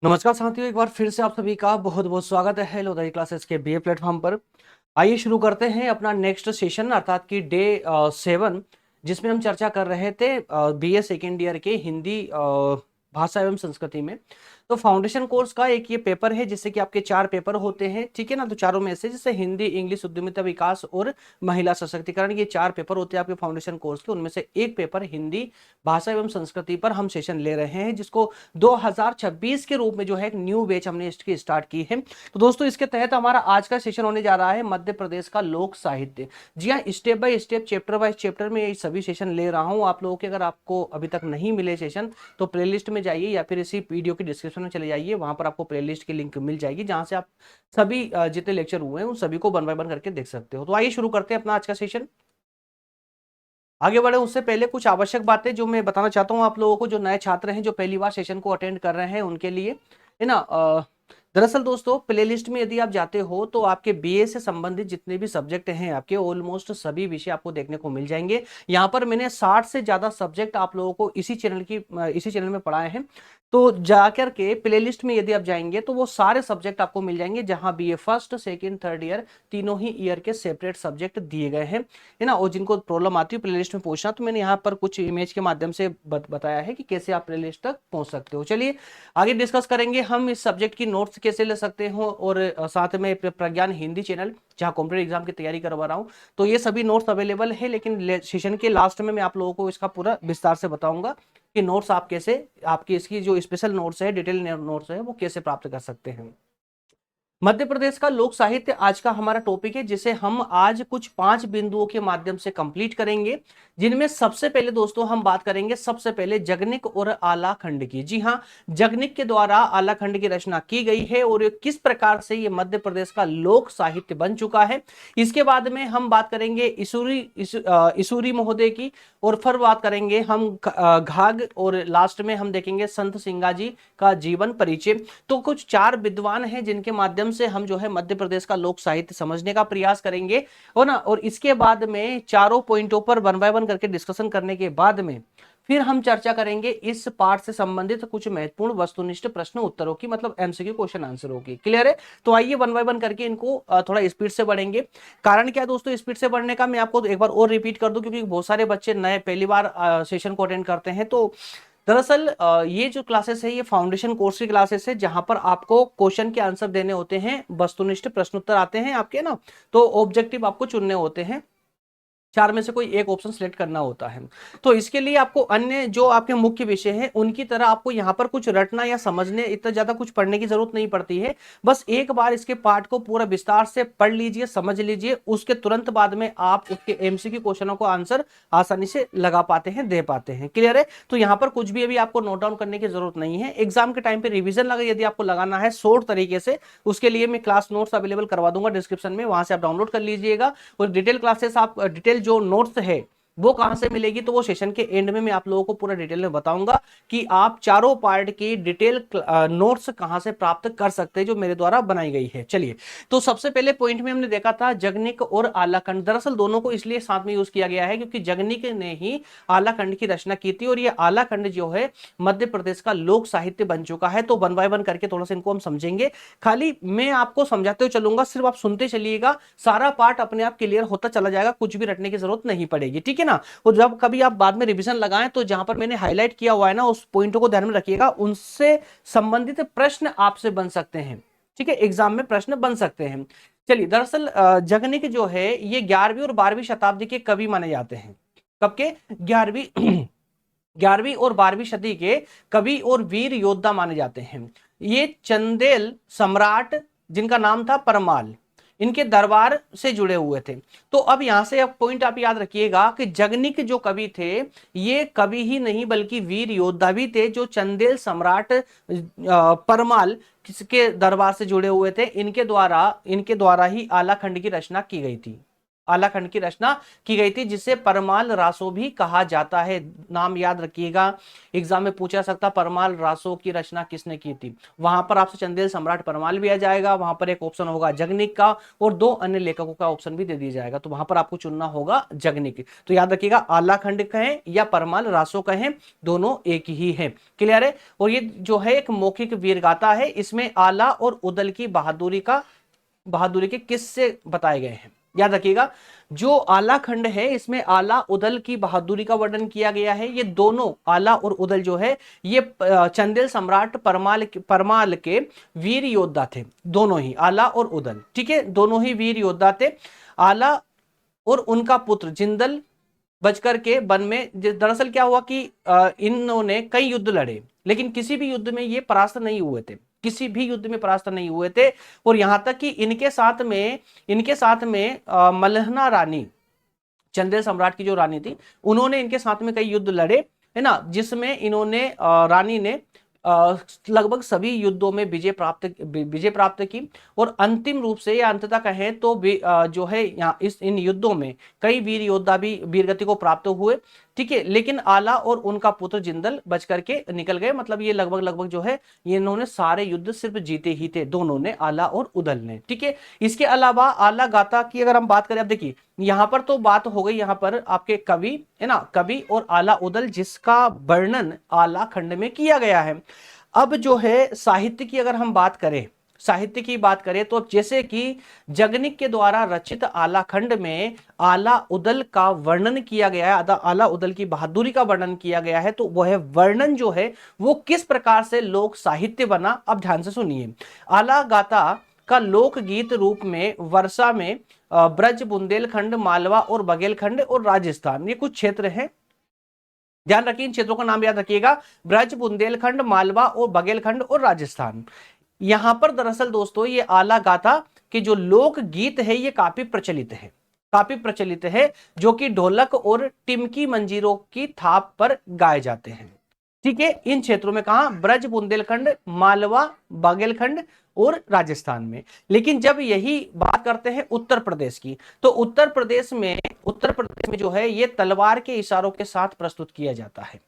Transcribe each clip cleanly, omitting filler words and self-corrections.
नमस्कार साथियों, एक बार फिर से आप सभी का बहुत बहुत स्वागत है लोधाई क्लासेस के बीए प्लेटफॉर्म पर। आइए शुरू करते हैं अपना नेक्स्ट सेशन अर्थात कि डे 7, जिसमें हम चर्चा कर रहे थे बीए सेकेंड ईयर के हिंदी भाषा एवं संस्कृति में। तो फाउंडेशन कोर्स का एक ये पेपर है जिससे कि आपके 4 पेपर होते हैं, ठीक है ना। तो चारों में से जैसे हिंदी, इंग्लिश, उद्यमिता विकास और महिला सशक्तिकरण, ये 4 पेपर होते हैं आपके फाउंडेशन कोर्स के। उनमें से एक पेपर हिंदी भाषा एवं संस्कृति पर हम सेशन ले रहे हैं, जिसको 2026 के रूप में जो है एक न्यू बैच हमने इसकी स्टार्ट की है। तो दोस्तों, इसके तहत हमारा आज का सेशन होने जा रहा है मध्य प्रदेश का लोक साहित्य। जी हाँ, step by step, chapter by chapter में ये सभी सेशन ले रहा हूँ आप लोगों के। अगर आपको अभी तक नहीं मिले सेशन तो प्लेलिस्ट में जाइए या फिर इसी वीडियो के डिस्क्रिप्शन में चले जाइए, वहां पर आपको प्लेलिस्ट की लिंक मिल जाएगी, जहां से आप सभी जितने लेक्चर हुए हैं उन सभी को 1 बाय 1 करके देख सकते हो। तो आइए शुरू करते हैं अपना आज का सेशन। आगे बढ़े उससे पहले कुछ आवश्यक बातें जो मैं बताना चाहता हूं आप लोगों को, जो नए छात्र हैं, जो पहली बार सेशन को अटेंड कर रहे हैं उनके लिए, है ना। दरअसल दोस्तों, प्लेलिस्ट में यदि आप जाते हो तो आपके बीए से संबंधित जितने भी सब्जेक्ट हैं आपके, ऑलमोस्ट सभी विषय आपको देखने को मिल जाएंगे। यहाँ पर मैंने 60 से ज्यादा सब्जेक्ट आप लोगों को इसी चैनल में पढ़ाए हैं। तो जाकर के प्लेलिस्ट में यदि आप जाएंगे तो वो सारे सब्जेक्ट आपको मिल जाएंगे, जहां BA first, second, third year तीनों ही ईयर के सेपरेट सब्जेक्ट दिए गए हैं, है ना। और जिनको प्रॉब्लम आती है प्लेलिस्ट में पहुंचना, तो मैंने यहाँ पर कुछ इमेज के माध्यम से बताया है कि कैसे आप प्लेलिस्ट तक पहुंच सकते हो। चलिए आगे डिस्कस करेंगे हम इस सब्जेक्ट की नोट्स कैसे ले सकते हो, और साथ में प्रज्ञान हिंदी चैनल जहाँ कॉम्पिटेटिव एग्जाम की तैयारी करवा रहा हूँ, तो ये सभी नोट्स अवेलेबल है। लेकिन सेशन के लास्ट में मैं आप लोगों को इसका पूरा विस्तार से बताऊंगा कि नोट्स आप कैसे, आपकी इसकी जो स्पेशल नोट्स है, डिटेल नोट्स है, वो कैसे प्राप्त कर सकते हैं। मध्य प्रदेश का लोक साहित्य आज का हमारा टॉपिक है, जिसे हम आज कुछ 5 बिंदुओं के माध्यम से कंप्लीट करेंगे। जिनमें सबसे पहले दोस्तों हम बात करेंगे सबसे पहले जगनिक और आला खंड की। जी हाँ, जगनिक के द्वारा आला खंड की रचना की गई है और ये किस प्रकार से ये मध्य प्रदेश का लोक साहित्य बन चुका है। इसके बाद में हम बात करेंगे इसुरी महोदय की, और फिर बात करेंगे हम घाघ, और लास्ट में हम देखेंगे संत सिंगाजी का जीवन परिचय। तो कुछ 4 विद्वान हैं जिनके माध्यम से हम जो है मध्य प्रदेश का लोक साहित्य समझने का प्रयास करेंगे, हो ना। और इसके बाद में चारों पॉइंटों पर 1 बाय 1 करके डिस्कशन करने के बाद में फिर हम चर्चा करेंगे इस पार्ट से संबंधित कुछ महत्वपूर्ण वस्तुनिष्ठ प्रश्न उत्तरों की, मतलब एमसीक्यू क्वेश्चन आंसरों की। क्लियर है? तो आइए 1 बाय 1 करके इनको थोड़ा स्पीड से बढ़ेंगे। कारण क्या दोस्तों स्पीड से बढ़ने का, मैं आपको एक बार और रिपीट कर दूं, क्योंकि बहुत सारे बच्चे नए पहली बार सेशन को अटेंड करते हैं। तो दरअसल ये जो क्लासेस है ये फाउंडेशन कोर्स की क्लासेस है, जहां पर आपको क्वेश्चन के आंसर देने होते हैं, वस्तुनिष्ठ प्रश्न उत्तर आते हैं आपके ना। तो ऑब्जेक्टिव आपको चुनने होते हैं, 4 में से कोई एक ऑप्शन सिलेक्ट करना होता है। तो इसके लिए आपको अन्य जो आपके मुख्य विषय हैं उनकी तरह आपको यहाँ पर कुछ रटना या समझने, इतना ज्यादा कुछ पढ़ने की जरूरत नहीं पड़ती है। बस एक बार इसके पार्ट को पूरा विस्तार से पढ़ लीजिए, समझ लीजिए, उसके तुरंत बाद में आप उसके एमसीक्यू क्वेश्चनों को आंसर आसानी से लगा पाते हैं, दे पाते हैं। क्लियर है? तो यहाँ पर कुछ भी अभी आपको नोट डाउन करने की जरूरत नहीं है। एग्जाम के टाइम पे रिविजन लगा यदि आपको लगाना है शॉर्ट तरीके से, उसके लिए मैं क्लास नोट्स अवेलेबल करवा दूंगा डिस्क्रिप्शन में, वहां से आप डाउनलोड कर लीजिएगा। और डिटेल क्लासेस, आप डिटेल जो नोट्स है वो कहां से मिलेगी, तो वो सेशन के एंड में मैं आप लोगों को पूरा डिटेल में बताऊंगा कि आप चारों पार्ट की डिटेल नोट्स कहां से प्राप्त कर सकते हैं, जो मेरे द्वारा बनाई गई है। चलिए, तो सबसे पहले पॉइंट में हमने देखा था जगनिक और आलाखंड। दरअसल दोनों को इसलिए साथ में यूज किया गया है क्योंकि जगनिक ने ही आलाखंड की रचना की थी, और ये आलाखंड जो है मध्य प्रदेश का लोक साहित्य बन चुका है। तो 1 बाय 1 करके थोड़ा सा इनको हम समझेंगे। खाली मैं आपको समझाते हुए चलूंगा, सिर्फ आप सुनते चलिएगा, सारा पार्ट अपने आप क्लियर होता चला जाएगा, कुछ भी रटने की जरूरत नहीं पड़ेगी, ठीक है ना। और जब कभी आप बाद में रिवीजन लगाएं तो जहां पर मैंने हाईलाइट किया हुआ है ना, उस पॉइंटों को ध्यान में रखिएगा, उनसे संबंधित प्रश्न आपसे बन सकते हैं, ठीक है, एग्जाम में प्रश्न बन सकते हैं। चलिए, दरअसल जगनिक जो है ये 11वीं और 12वीं शताब्दी के कवि माने जाते हैं। कब के? 11वीं और 12वीं सदी के कवि और वीर योद्धा माने जाते हैं। ये चंदेल सम्राट, जिनका नाम था परमाल, इनके दरबार से जुड़े हुए थे। तो अब यहां से अब पॉइंट आप याद रखिएगा कि जगनिक जो कवि थे ये कवि ही नहीं बल्कि वीर योद्धा भी थे, जो चंदेल सम्राट परमाल किसके दरबार से जुड़े हुए थे, इनके द्वारा ही आलाखंड की रचना की गई थी। आला खंड की रचना की गई थी, जिसे परमाल रासो भी कहा जाता है। नाम याद रखिएगा, एग्जाम में पूछा सकता परमाल रासो की रचना किसने की थी। वहां पर आपसे चंदेल सम्राट परमाल भी आ जाएगा, वहां पर एक ऑप्शन होगा जगनिक का, और दो अन्य लेखकों का ऑप्शन भी दे दिया जाएगा, तो वहां पर आपको चुनना होगा जगनिक। तो याद रखिएगा, आला खंड कहें या परमाल रासो कहें, दोनों एक ही है। क्लियर है। और ये जो है एक मौखिक वीरगाथा है, इसमें आला और उदल की बहादुरी के किस्से बताए गए हैं। याद रखिएगा, जो आला खंड है इसमें आला उदल की बहादुरी का वर्णन किया गया है। ये दोनों आला और उदल जो है ये चंदेल सम्राट परमाल के वीर योद्धा थे, दोनों ही आला और उदल। ठीक है, दोनों ही वीर योद्धा थे। आला और उनका पुत्र जिंदल बचकर के वन में, दरअसल क्या हुआ कि इन्होंने कई युद्ध लड़े, लेकिन किसी भी युद्ध में ये परास्त नहीं हुए थे, किसी भी युद्ध में परास्त नहीं हुए थे। और यहां तक कि इनके साथ में मल्हना रानी, चंदेल सम्राट की जो रानी थी, उन्होंने इनके साथ में कई युद्ध लड़े, है ना, जिसमें इन्होंने रानी ने लगभग सभी युद्धों में विजय प्राप्त की। और अंतिम रूप से या अंततः कहें तो जो है यहाँ इन युद्धों में कई वीर योद्धा भी वीरगति को प्राप्त हुए। ठीक है, लेकिन आला और उनका पुत्र जिंदल बच करके निकल गए। मतलब ये लगभग जो है ये इन्होंने सारे युद्ध सिर्फ जीते ही थे, दोनों ने, आला और उदल ने। ठीक है, इसके अलावा आला गाथा की अगर हम बात करें, अब देखिए यहां पर तो बात हो गई यहां पर आपके कवि, है ना, कवि और आला उदल जिसका वर्णन आला खंड में किया गया है। अब जो है साहित्य की अगर हम बात करें, साहित्य की बात करें तो जैसे कि जगनिक के द्वारा रचित आला खंड में आला उदल का वर्णन किया गया है, आला उदल की बहादुरी का वर्णन किया गया है, तो वह वर्णन जो है वो किस प्रकार से लोक साहित्य बना, अब ध्यान से सुनिए। आला गाथा का लोकगीत रूप में वर्षा में ब्रज, बुंदेलखंड, मालवा और बघेलखंड और राजस्थान, ये कुछ क्षेत्र हैं। ध्यान रखिए, इन क्षेत्रों का नाम याद रखिएगा, ब्रज, बुंदेलखंड, मालवा और बघेलखंड और राजस्थान। यहां पर दरअसल दोस्तों ये आला गाथा के जो लोक गीत है ये काफी प्रचलित है, जो कि ढोलक और टिमकी मंजीरों की थाप पर गाए जाते हैं। ठीक है, इन क्षेत्रों में कहा, ब्रज, बुंदेलखंड, मालवा, बघेलखंड और राजस्थान में। लेकिन जब यही बात करते हैं उत्तर प्रदेश की, तो उत्तर प्रदेश में जो है ये तलवार के इशारों के साथ प्रस्तुत किया जाता है।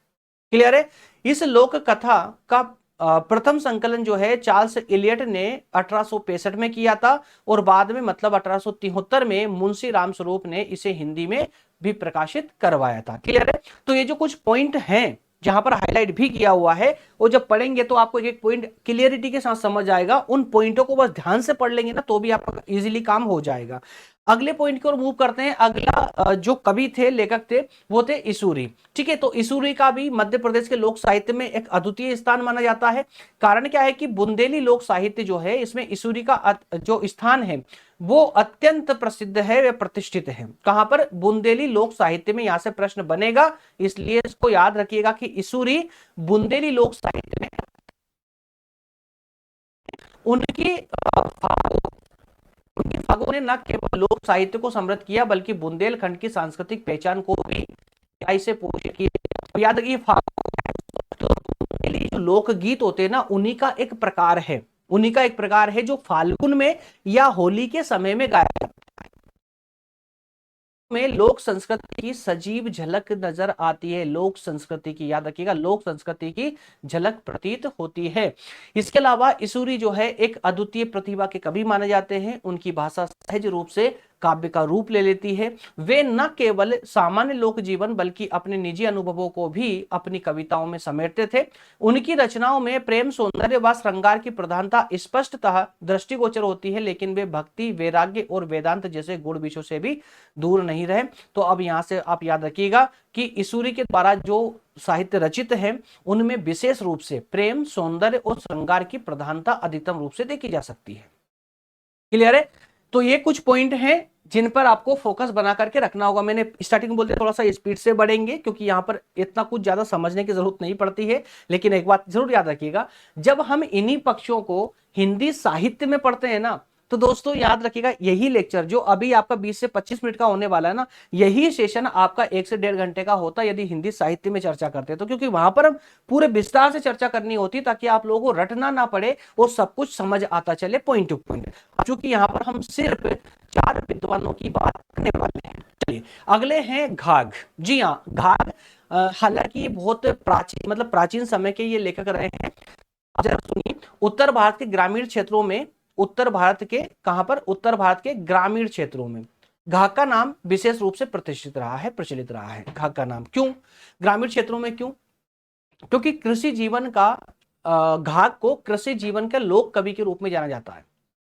क्लियर है। इस लोक कथा का प्रथम संकलन जो है चार्ल्स इलियट ने 1865 में किया था, और बाद में मतलब 1873 में मुंशी रामस्वरूप ने इसे हिंदी में भी प्रकाशित करवाया था। क्लियर है। तो ये जो कुछ पॉइंट हैं जहां पर हाईलाइट भी किया हुआ है, और जब पढ़ेंगे तो आपको एक पॉइंट क्लियरिटी के साथ समझ आएगा। उन पॉइंटों को बस ध्यान से पढ़ लेंगे ना तो भी आपका इजीली काम हो जाएगा। अगले पॉइंट की ओर मूव करते हैं। अगला जो कवि थे, लेखक थे, वो थे इसूरी। ठीक है, तो इसूरी का भी मध्य प्रदेश के लोक साहित्य में एक अद्वितीय स्थान माना जाता है। कारण क्या है कि बुंदेली लोक साहित्य जो है इसमें इसूरी का जो स्थान है वो अत्यंत प्रसिद्ध है व प्रतिष्ठित है। कहां पर? बुंदेली लोक साहित्य में। यहां से प्रश्न बनेगा, इसलिए इसको याद रखिएगा कि इसूरी बुंदेली लोक साहित्य में उनकी फागों ने न केवल लोक साहित्य को समृद्ध किया बल्कि बुंदेलखंड की सांस्कृतिक पहचान को भी गहराई से पोषित किया। याद रखिए, जो लोकगीत होते हैं ना, उन्हीं का एक प्रकार है जो फाल्गुन में या होली के समय में गाया जाता है। में लोक संस्कृति की सजीव झलक नजर आती है। लोक संस्कृति की, याद रखिएगा, लोक संस्कृति की झलक प्रतीत होती है। इसके अलावा इसूरी जो है एक अद्वितीय प्रतिभा के कवि माने जाते हैं। उनकी भाषा सहज रूप से काव्य का रूप ले लेती है। वे न केवल सामान्य लोक जीवन बल्कि अपने निजी अनुभवों को भी अपनी कविताओं में समेटते थे। उनकी रचनाओं में प्रेम, सौंदर्य व श्रृंगार की प्रधानता स्पष्टतः दृष्टिगोचर होती है, लेकिन वे भक्ति, वैराग्य और वेदांत जैसे गुण विषयों से भी दूर नहीं रहे। तो अब यहां से आप याद रखिएगा कि इसूरी के द्वारा जो साहित्य रचित है उनमें विशेष रूप से प्रेम, सौंदर्य और श्रृंगार की प्रधानता अधिकतम रूप से देखी जा सकती है। क्लियर है। तो ये कुछ पॉइंट हैं जिन पर आपको फोकस बना करके रखना होगा। मैंने स्टार्टिंग में बोल दिया थोड़ा सा स्पीड से बढ़ेंगे क्योंकि यहां पर इतना कुछ ज्यादा समझने की जरूरत नहीं पड़ती है। लेकिन एक बात जरूर याद रखिएगा, जब हम इन्हीं पक्षों को हिंदी साहित्य में पढ़ते हैं ना, तो दोस्तों याद रखिएगा, यही लेक्चर जो अभी आपका 20 से 25 मिनट का होने वाला है ना, यही सेशन आपका 1 से 1.5 घंटे का होता है यदि हिंदी साहित्य में चर्चा करते हैं तो, क्योंकि वहां पर हम पूरे विस्तार से चर्चा करनी होती ताकि आप लोगों को रटना ना पड़े और सब कुछ समझ आता चले पॉइंट टू पॉइंट। चूंकि यहाँ पर हम सिर्फ 4 विद्वानों की बात करने वाले हैं। चलिए अगले हैं घाघ। जी हाँ, घाघ हालांकि ये बहुत प्राचीन, मतलब प्राचीन समय के ये लेखक रहे हैं। जरा सुनिए, उत्तर भारत के ग्रामीण क्षेत्रों में, उत्तर भारत के कहां पर, उत्तर भारत के ग्रामीण क्षेत्रों में घाघ का नाम विशेष रूप से प्रतिष्ठित रहा है, प्रचलित रहा है। घाघ का नाम क्यों ग्रामीण क्षेत्रों में, क्यों? क्योंकि कृषि जीवन का, घाघ को कृषि जीवन के लोक कवि के रूप में जाना जाता है।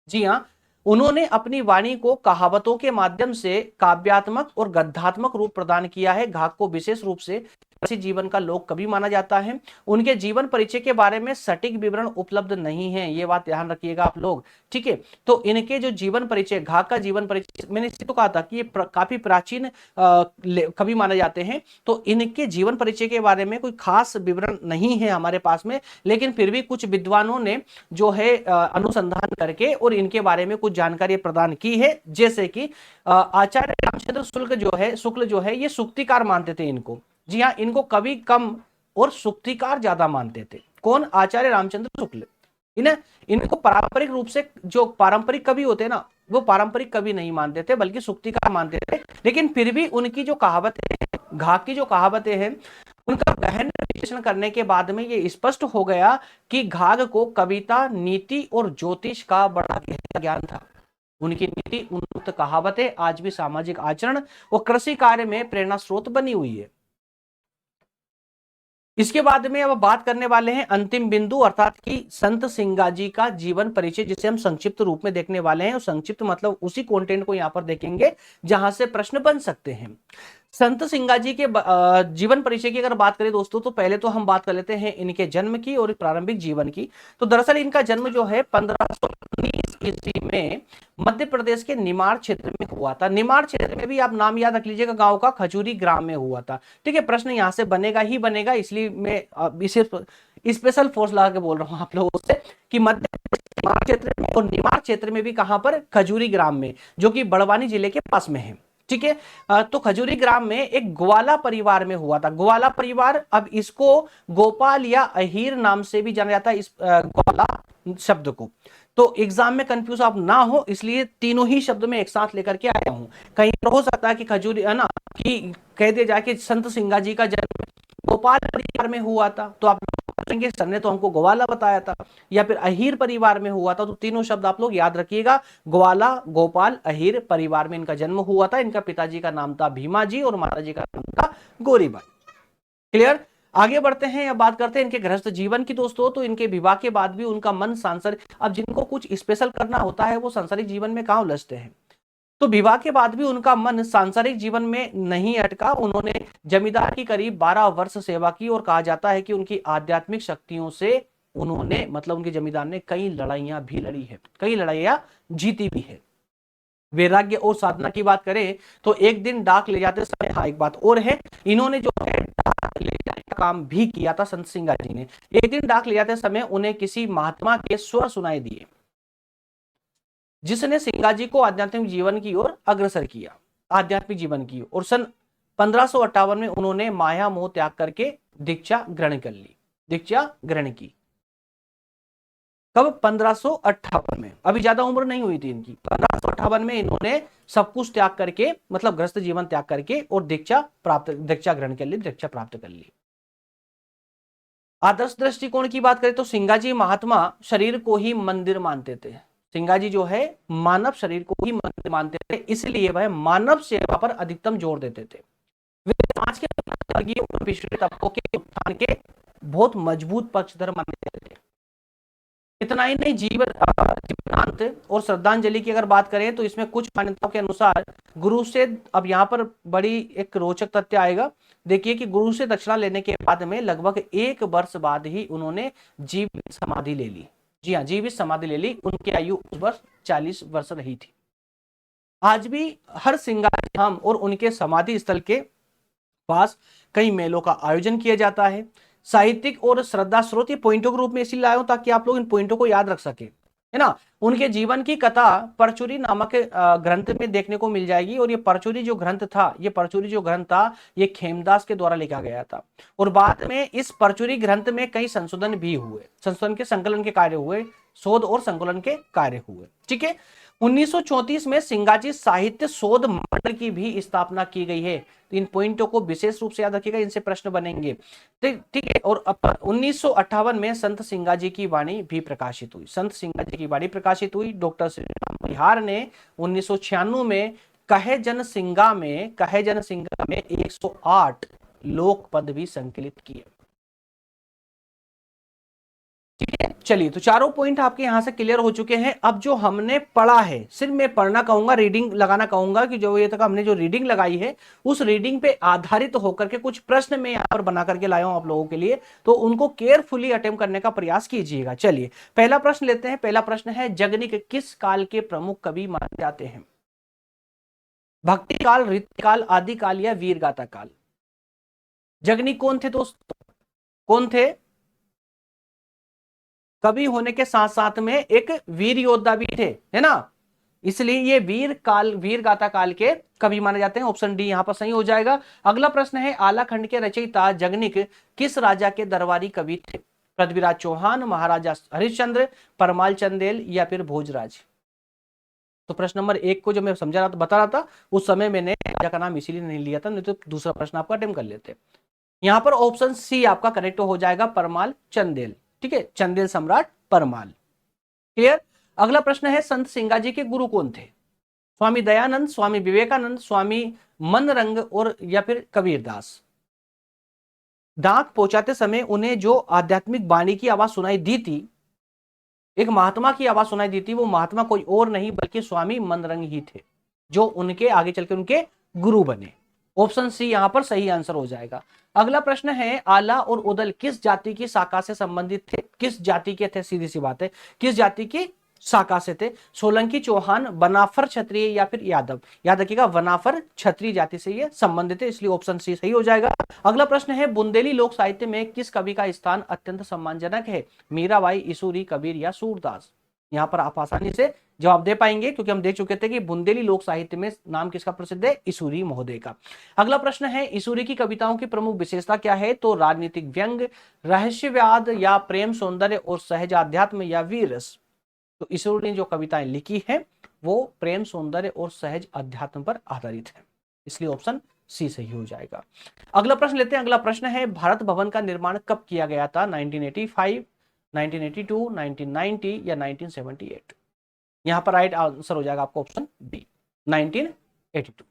जी हाँ, उन्होंने अपनी वाणी को कहावतों के माध्यम से काव्यात्मक और गद्यात्मक रूप प्रदान किया है। घाघ को विशेष रूप से कृषि जीवन का लोक कवि माना जाता है। उनके जीवन परिचय के बारे में सटीक विवरण उपलब्ध नहीं है, ये बात ध्यान रखिएगा आप लोग, ठीक है। तो इनके जो जीवन परिचय, घाघ का जीवन परिचय, मैंने इसी तो कहा था कि ये काफी प्राचीन कवि माने जाते हैं। तो इनके जीवन परिचय के बारे में कोई खास विवरण नहीं है हमारे पास में, लेकिन फिर भी कुछ विद्वानों ने जो है अनुसंधान करके और इनके बारे में कुछ जानकारी प्रदान की है। जैसे कि आचार्य रामचंद्र शुक्ल जो है ये सूक्तिकार मानते थे इनको। जी हाँ, इनको कवि कम और सूक्तिकार ज्यादा मानते थे। कौन? आचार्य रामचंद्र शुक्ल। इनको पारंपरिक रूप से, जो पारंपरिक कवि होते हैं ना, वो पारंपरिक कवि नहीं मानते थे बल्कि सूक्तिकार मानते थे। लेकिन फिर भी उनकी जो कहावतें, घाघ की जो कहावतें हैं, उनका गहन विश्लेषण करने के बाद में ये स्पष्ट हो गया कि घाघ को कविता, नीति और ज्योतिष का बड़ा गहरा ज्ञान था। उनकी नीति, उन्मुक्त कहावतें आज भी सामाजिक आचरण और कृषि कार्य में प्रेरणा स्रोत बनी हुई है। इसके बाद में अब बात करने वाले हैं अंतिम बिंदु, अर्थात कि संत सिंगाजी का जीवन परिचय, जिसे हम संक्षिप्त रूप में देखने वाले हैं। और संक्षिप्त मतलब उसी कंटेंट को यहां पर देखेंगे जहां से प्रश्न बन सकते हैं। संत सिंगाजी के जीवन परिचय की अगर बात करें दोस्तों, तो पहले तो हम बात कर लेते हैं इनके जन्म की और प्रारंभिक जीवन की। तो दरअसल इनका जन्म जो है 1519 ईस्वी में मध्य प्रदेश के निमाड़ क्षेत्र में हुआ था। निमाड़ क्षेत्र में भी आप नाम याद रख लीजिएगा, गांव का खजूरी ग्राम में हुआ था, ठीक है। प्रश्न यहां से बनेगा ही बनेगा, इसलिए मैं इसे स्पेशल फोर्स लगा के बोल रहा हूं आप लोगों से कि मध्य निमाड़ क्षेत्र में, और निमाड़ क्षेत्र में भी कहां पर? खजूरी ग्राम में, जो कि बड़वानी जिले के पास में है, ठीक है। तो खजूरी ग्राम में एक ग्वाला परिवार में हुआ था। ग्वाला परिवार, अब इसको गोपाल या अहीर नाम से भी जाना जाता है, इस ग्वाला शब्द को। तो एग्जाम में कंफ्यूज आप ना हो, इसलिए तीनों ही शब्द में एक साथ लेकर के आया हूं। कहीं पर हो सकता है कि खजूरी, है ना, कि कह दिया जाए कि संत सिंगाजी का जन्म गोपाल परिवार में हुआ था, तो आप कहेंगे सर ने तो हमको ग्वाला बताया था, या फिर अहीर परिवार में हुआ था। तो तीनों शब्द आप लोग याद रखिएगा, ग्वाला, गोपाल, अहीर परिवार में इनका जन्म हुआ था। इनका पिताजी का नाम था भीमाजी और माताजी का नाम था गौरीबाई। क्लियर? आगे बढ़ते हैं, अब बात करते हैं इनके गृहस्थ जीवन की दोस्तों। तो इनके विवाह के बाद भी उनका मन सांसारिक, अब जिनको कुछ स्पेशल करना होता है वो सांसारिक जीवन में कहां उलझते हैं। तो विवाह के बाद भी उनका मन सांसारिक जीवन में नहीं अटका। उन्होंने जमींदार की करीब 12 वर्ष सेवा की और कहा जाता है कि उनकी आध्यात्मिक शक्तियों से उन्होंने, मतलब उनके जमींदार ने कई लड़ाइयां भी लड़ी है, कई लड़ाइयां जीती भी है। वैराग्य और साधना की बात करें तो एक दिन डाक ले जाते समय, हाँ एक बात और है, इन्होंने जो है डाक ले जाने का काम भी किया था संत सिंगाजी ने। एक दिन डाक ले जाते समय उन्हें किसी महात्मा के स्वर सुनाई दिए, जिसने सिंगाजी को आध्यात्मिक जीवन की ओर अग्रसर किया, आध्यात्मिक जीवन की। और सन 1558 में उन्होंने माया मोह त्याग करके दीक्षा ग्रहण कर ली, दीक्षा ग्रहण की। कब? 1558 में, अभी ज्यादा उम्र नहीं हुई थी इनकी। 1558 में इन्होंने सब कुछ त्याग करके, मतलब गृहस्थ जीवन त्याग करके, और दीक्षा ग्रहण कर ली, दीक्षा प्राप्त कर ली। आदर्श दृष्टिकोण की बात करें तो सिंगाजी महात्मा शरीर को ही मंदिर मानते थे। सिंगाजी जो है मानव शरीर को ही मंदिर मानते थे, इसलिए वह मानव सेवा पर अधिकतम जोर देते थे। वे समाज के वर्गीय और पिछड़े तबकों के उत्थान के बहुत मजबूत पक्षधर माने थे। इतना ही नहीं, जीवनांत और श्रद्धांजलि की अगर बात करें तो इसमें कुछ मान्यताओं के अनुसार गुरु से, अब यहाँ पर बड़ी एक रोचक तथ्य आएगा, देखिए कि गुरु से दक्षिणा लेने के बाद में लगभग 1 वर्ष बाद ही उन्होंने जीवित समाधि ले ली। जी हाँ, जीवित समाधि ले ली। उनकी आयु उस वर्ष 40 वर्ष रही थी। आज भी हर सिंगाजी धाम और उनके समाधि स्थल के पास कई मेलों का आयोजन किया जाता है। साहित्यिक और श्रद्धा स्रोत, ये पॉइंटों के रूप में इसलिए लाया हूं ताकि आप लोग इन पॉइंटों को याद रख सके। है ना। उनके जीवन की कथा परचुरी नामक ग्रंथ में देखने को मिल जाएगी। और ये परचुरी जो ग्रंथ था, ये परचुरी जो ग्रंथ था ये खेमदास के द्वारा लिखा गया था। और बाद में इस परचुरी ग्रंथ में कई संशोधन भी हुए, संशोधन के संकलन के कार्य हुए, शोध और संकलन के कार्य हुए। ठीक है। 1934 में सिंगाजी साहित्य शोध मंडल की भी स्थापना की गई है। तो इन पॉइंटों को विशेष रूप से याद रखिएगा, इनसे प्रश्न बनेंगे। ठीक है। और 1958 में संत सिंगाजी की वाणी भी प्रकाशित हुई। संत सिंगाजी की वाणी प्रकाशित हुई। डॉक्टर श्री राम परिहार ने 1996 में कहे जन सिंगा में 108 लोक पद भी संकलित किए। ठीक है। चलिए, तो चारों पॉइंट आपके यहां से क्लियर हो चुके हैं। अब जो हमने पढ़ा है, सिर्फ मैं पढ़ना कहूंगा, रीडिंग लगाना कहूंगा कि जो ये तक हमने जो रीडिंग लगाई है उस रीडिंग पे आधारित होकर के कुछ प्रश्न मैं यहां पर बना करके लाया हूं आप लोगों के लिए, तो उनको केयरफुली अटेम्प्ट करने का प्रयास कीजिएगा। चलिए, पहला प्रश्न लेते हैं। पहला प्रश्न है, जगनिक किस काल के प्रमुख कवि माने जाते हैं? भक्ति काल, रीति काल, आदि काल या वीर गाथा काल? जगनिक कौन थे दोस्तों? कौन थे? कवि होने के साथ साथ में एक वीर योद्धा भी थे, है ना। इसलिए ये वीर गाथा काल के कवि माने जाते हैं। ऑप्शन डी यहां पर सही हो जाएगा। अगला प्रश्न है, आला खंड के रचयिता जगनिक किस राजा के दरबारी कवि थे? पृथ्वीराज चौहान, महाराजा हरिश्चंद्र, परमाल चंदेल या फिर भोजराज? तो प्रश्न नंबर 1 को जो मैं समझा रहा था, बता रहा था, उस समय मैंने राजा का नाम इसीलिए नहीं लिया था, नहीं तो दूसरा प्रश्न आपका अटेम्प्ट कर लेते। यहां पर ऑप्शन सी आपका करेक्ट हो जाएगा, परमाल चंदेल। ठीक है, चंदेल सम्राट परमाल। क्लियर। अगला प्रश्न है, संत सिंगाजी के गुरु कौन थे? स्वामी दयानंद, स्वामी विवेकानंद, स्वामी मनरंग और या फिर कबीरदास? डाक पहुंचाते समय उन्हें जो आध्यात्मिक वाणी की आवाज सुनाई दी थी, एक महात्मा की आवाज सुनाई दी थी, वो महात्मा कोई और नहीं बल्कि स्वामी मनरंग ही थे, जो उनके आगे चलकर उनके गुरु बने। ऑप्शन सी यहां पर सही आंसर हो जाएगा। अगला प्रश्न है, आला और उदल किस जाति की शाखा से संबंधित थे? किस जाति के थे? सीधी सी बात है, किस जाति की शाखा से थे? सोलंकी, चौहान, वनाफर क्षत्रिय या फिर यादव? याद रखिएगा, वनाफर क्षत्रिय जाति से ये संबंधित है, इसलिए ऑप्शन सी सही हो जाएगा। अगला प्रश्न है, बुंदेली लोक साहित्य में किस कवि का स्थान अत्यंत सम्मानजनक है? मीराबाई, ईसूरी, कबीर या सूरदास? यहां पर आप आसानी से जवाब दे पाएंगे, क्योंकि हम देख चुके थे कि बुंदेली लोक साहित्य में नाम किसका प्रसिद्ध है? ईसूरी महोदय का। अगला प्रश्न है, ईसूरी की कविताओं की प्रमुख विशेषता क्या है? तो राजनीतिक व्यंग, रहस्यवाद या प्रेम सौंदर्य और सहज अध्यात्म या वीरस? तो ईसूरी ने जो कविताएं लिखी है वो प्रेम सौंदर्य और सहज अध्यात्म पर आधारित है, इसलिए ऑप्शन सी सही हो जाएगा। अगला प्रश्न लेते हैं। अगला प्रश्न है, भारत भवन का निर्माण कब किया गया था? 1985, 1982, 1990 या 1978? यहां पर राइट आंसर हो जाएगा आपको ऑप्शन बी, 1982।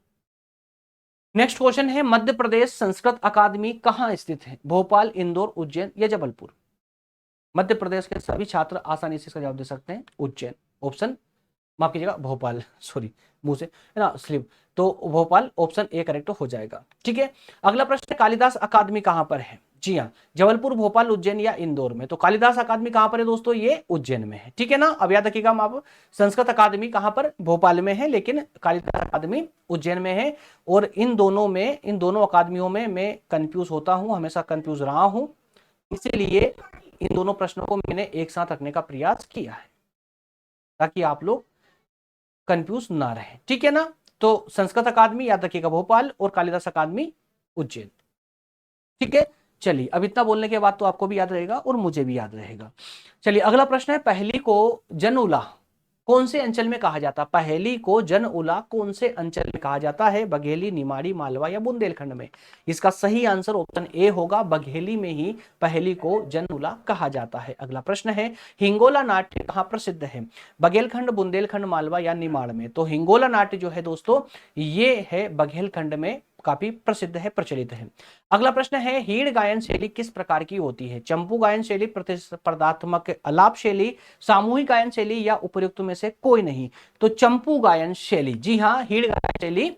नेक्स्ट क्वेश्चन है, मध्य प्रदेश संस्कृत अकादमी कहां स्थित है? भोपाल, इंदौर, उज्जैन या जबलपुर? मध्य प्रदेश के सभी छात्र आसानी से इसका जवाब दे सकते हैं, उज्जैन। ऑप्शन, माफ कीजिएगा, भोपाल, सॉरी मुंह से है ना स्लिप, तो भोपाल ऑप्शन ए करेक्ट हो जाएगा। ठीक है। अगला प्रश्न, कालिदास अकादमी कहां पर है? जी हाँ, जबलपुर, भोपाल, उज्जैन या इंदौर में? तो कालिदास अकादमी कहां पर है दोस्तों? ये उज्जैन में है। ठीक है ना। अब याद रखिएगा, आप संस्कृत अकादमी कहां पर? भोपाल में है, लेकिन कालिदास अकादमी उज्जैन में है। और इन दोनों अकादमियों में मैं कंफ्यूज होता हूं, हमेशा कंफ्यूज रहा हूं, इसीलिए इन दोनों प्रश्नों को मैंने एक साथ रखने का प्रयास किया है, ताकि आप लोग कंफ्यूज ना रहे। ठीक है ना। तो संस्कृत अकादमी याद रखिएगा भोपाल, और कालिदास अकादमी उज्जैन। ठीक है। चलिए, अब इतना बोलने के बाद तो आपको भी याद रहेगा और मुझे भी याद रहेगा। चलिए, अगला प्रश्न है, पहेली को जनउला कौन से अंचल में कहा जाता? पहेली को जनउला कौन से अंचल में कहा जाता है? बघेली, निमाड़ी, मालवा या बुंदेलखंड में? इसका सही आंसर ऑप्शन ए होगा, बघेली में ही पहेली को जनउला कहा जाता है। अगला प्रश्न है, हिंगोला नाट्य कहां प्रसिद्ध है? बघेलखंड, बुंदेलखंड, मालवा या निमाड़ में? तो हिंगोला नाट्य जो है दोस्तों, ये है बघेलखंड में काफी प्रसिद्ध है, प्रचलित है। अगला प्रश्न है, हीड़ गायन शैली किस प्रकार की होती है? चंपू गायन शैली, प्रतिस्पर्धात्मक आलाप शैली, सामूहिक गायन शैली या उपयुक्त में से कोई नहीं? तो चंपू गायन शैली, जी हाँ, हीड़ गायन शैली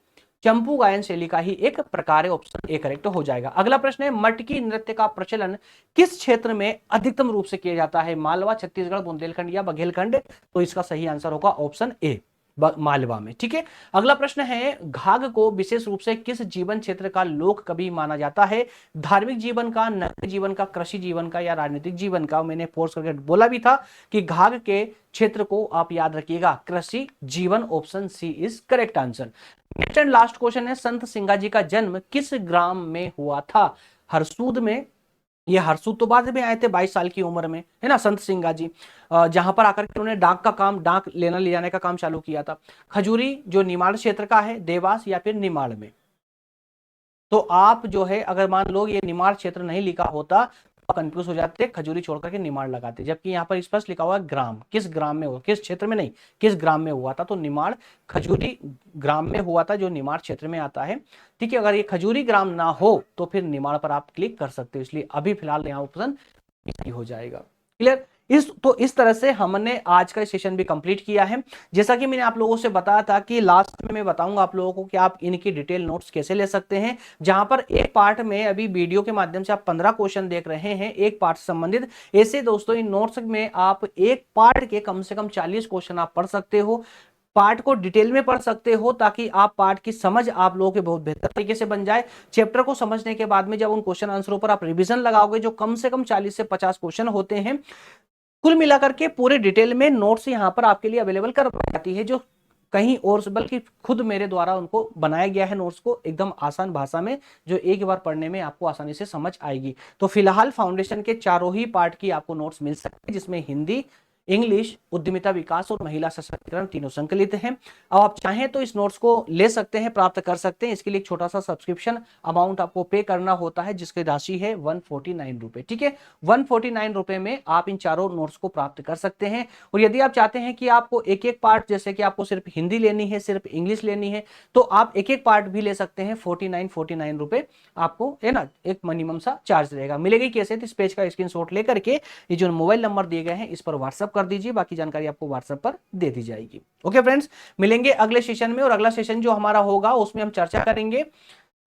चंपू गायन शैली का ही एक प्रकार है, ऑप्शन ए करेक्ट हो जाएगा। अगला प्रश्न है, मटकी नृत्य का प्रचलन किस क्षेत्र में अधिकतम रूप से किया जाता है? मालवा, छत्तीसगढ़, बुंदेलखंड या बघेलखंड? तो इसका सही आंसर होगा ऑप्शन ए, मालवा में। ठीक है, अगला प्रश्न है, घाघ को विशेष रूप से किस जीवन क्षेत्र का लोक कवि माना जाता है? धार्मिक जीवन का, नगरीय जीवन का, कृषि जीवन का या राजनीतिक जीवन का? मैंने फोर्स करके बोला भी था कि घाघ के क्षेत्र को आप याद रखिएगा, कृषि जीवन, option C is correct answer. Next and last question है, संत सिंगाजी का जन्म किस ग्राम में हुआ था? हरसूद में, ये हरसूद तो बाद में आए थे 22 साल की उम्र में, है ना, संत सिंगाजी, जहां पर आकर के उन्होंने डाक का काम, डाक लेना ले जाने का काम चालू किया था। खजूरी जो निमाड़ क्षेत्र का है, देवास या फिर निमाड़ में? तो आप जो है, अगर मान लो ये निमाड़ क्षेत्र नहीं लिखा होता तो कंफ्यूज हो जाते, खजूरी छोड़ करके निमाड़ लगाते, जबकि यहाँ पर स्पष्ट लिखा हुआ है ग्राम, किस ग्राम में हुआ, किस क्षेत्र में नहीं, किस ग्राम में हुआ था, तो निमाड़ खजूरी ग्राम में हुआ था जो निमाड़ क्षेत्र में आता है। ठीक है, अगर ये खजूरी ग्राम ना हो तो फिर निमाड़ पर आप क्लिक कर सकते हो, इसलिए अभी फिलहाल यहाँ ऑप्शन हो जाएगा। क्लियर? इस तरह से हमने आज का सेशन भी कंप्लीट किया है। जैसा कि मैंने आप लोगों से बताया था कि लास्ट में मैं बताऊंगा आप लोगों को कि आप इनकी डिटेल नोट्स कैसे ले सकते हैं, जहां पर एक पार्ट में अभी वीडियो के माध्यम से आप 15 क्वेश्चन देख रहे हैं एक पार्ट से संबंधित। ऐसे दोस्तों इन नोट्स में आप एक पार्ट के कम से कम 40 क्वेश्चन आप पढ़ सकते हो, पार्ट को डिटेल में पढ़ सकते हो, ताकि आप पार्ट की समझ आप लोगों के बहुत बेहतर तरीके से बन जाए। चैप्टर को समझने के बाद में जब उन क्वेश्चन आंसरों पर आप रिवीजन लगाओगे, जो कम से कम 40 से 50 क्वेश्चन होते हैं, कुल मिलाकर के पूरे डिटेल में नोट्स यहां पर आपके लिए अवेलेबल करवाई जाती है, जो कहीं और बल्कि खुद मेरे द्वारा उनको बनाया गया है नोट्स को एकदम आसान भाषा में, जो एक बार पढ़ने में आपको आसानी से समझ आएगी। तो फिलहाल फाउंडेशन के चारों ही पार्ट की आपको नोट्स मिल सकते हैं, जिसमें हिंदी, इंग्लिश, उद्यमिता विकास और महिला सशक्तिकरण तीनों संकलित हैं। अब आप चाहें तो इस नोट्स को ले सकते हैं, प्राप्त कर सकते हैं। इसके लिए एक छोटा सा सब्सक्रिप्शन अमाउंट आपको पे करना होता है, जिसकी राशि है 149 रुपए। ठीक है, 149 रुपए में आप इन चारों नोट्स को प्राप्त कर सकते हैं। और यदि आप चाहते हैं कि आपको एक एक पार्ट, जैसे कि आपको सिर्फ हिंदी लेनी है, सिर्फ इंग्लिश लेनी है, तो आप एक एक पार्ट भी ले सकते हैं। 49 रुपए आपको, है ना, एक मिनिमम सा चार्ज रहेगा। मिलेगी कैसे? तो इस पेज का स्क्रीनशॉट लेकर के ये जो मोबाइल नंबर दिए गए हैं इस पर व्हाट्सएप कर दीजिए, बाकी जानकारी आपको व्हाट्सएप पर दे दी जाएगी। ओके फ्रेंड्स, मिलेंगे अगले सेशन में, और अगला सेशन जो हमारा होगा उसमें हम चर्चा करेंगे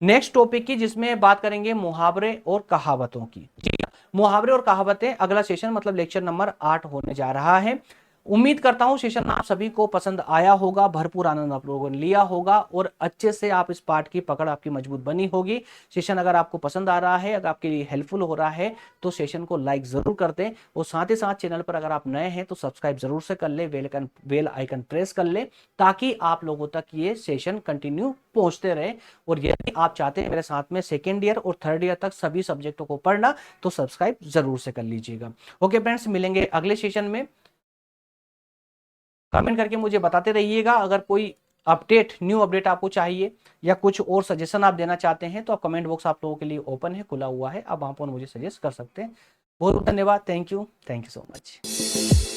नेक्स्ट टॉपिक की, जिसमें बात करेंगे मुहावरे और कहावतों की। ठीक है, मुहावरे और कहावतें अगला सेशन मतलब लेक्चर नंबर 8 होने जा रहा है। उम्मीद करता हूं सेशन आप सभी को पसंद आया होगा, भरपूर आनंद आप लोगों ने लिया होगा, और अच्छे से आप इस पार्ट की पकड़ आपकी मजबूत बनी होगी। सेशन अगर आपको पसंद आ रहा है, अगर आपके लिए हेल्पफुल हो रहा है, तो सेशन को लाइक जरूर कर दें, और साथ ही साथ चैनल पर अगर आप नए हैं तो सब्सक्राइब जरूर से कर ले, बेल आइकन प्रेस कर ले, ताकि आप लोगों तक ये सेशन कंटिन्यू पहुंचते रहे। और यदि आप चाहते हैं मेरे साथ में सेकेंड ईयर और थर्ड ईयर तक सभी सब्जेक्टों को पढ़ना, तो सब्सक्राइब जरूर से कर लीजिएगा। ओके फ्रेंड्स, मिलेंगे अगले सेशन में। कमेंट करके मुझे बताते रहिएगा, अगर कोई अपडेट, न्यू अपडेट आपको चाहिए या कुछ और सजेशन आप देना चाहते हैं, तो आप कमेंट बॉक्स आप लोगों के लिए ओपन है, खुला हुआ है, आप वहां पर मुझे सजेस्ट कर सकते हैं। बहुत बहुत धन्यवाद, थैंक यू सो मच।